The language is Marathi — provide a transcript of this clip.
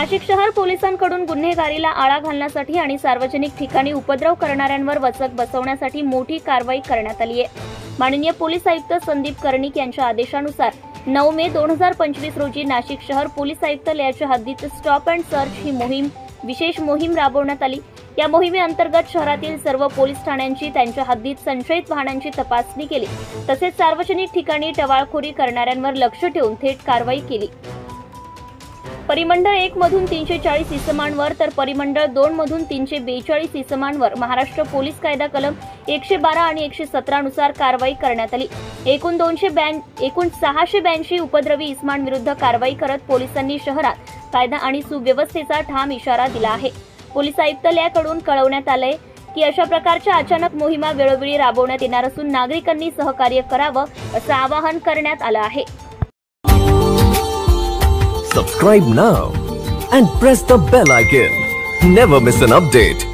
नाशिक शहर पोलिसांकडून गुन्हेगारीला आळा घालण्यासाठी आणि सार्वजनिक ठिकाणी उपद्रव करणाऱ्यांवर वचक बसवण्यासाठी मोठी कारवाई करण्यात आली आहे। माननीय पोलीस आयुक्त संदीप कर्णिक यांच्या आदेशानुसार 9 मे 2025 रोजी नाशिक शहर पोलीस आयुक्तालयाच्या हद्दीत स्टॉप अँड सर्च ही विशेष मोहीम राबवण्यात आली। या मोहिमेअंतर्गत शहरातील सर्व पोलीस ठाण्यांची त्यांच्या हद्दीत संशयित वाहनांची तपासणी केली, तसेच सार्वजनिक ठिकाणी टवाळखोरी करणाऱ्यांवर लक्ष ठेवून थेट कारवाई केली। परिमंडळ 1 मधून 340 इसमांवर तर परिमंडळ 2 मधून 342 इसमांवर महाराष्ट्र पोलीस कायदा कलम 112 आणि 117 नुसार कारवाई करण्यात आली। एकूण 682 उपद्रवी इसमांविरुद्ध कारवाई करत पोलिसांनी शहरात कायदा आणि सुव्यवस्थेचा ठाम इशारा दिला आहे। पोलीस आयुक्तालयाकडून कळवण्यात आले की अशा प्रकारच्या अचानक मोहिमा वेळोवेळी राबवण्यात येणार असून नागरिकांनी सहकार्य करावं असं आवाहन करण्यात आलं आहे। Subscribe now and press the bell icon. Never miss an update.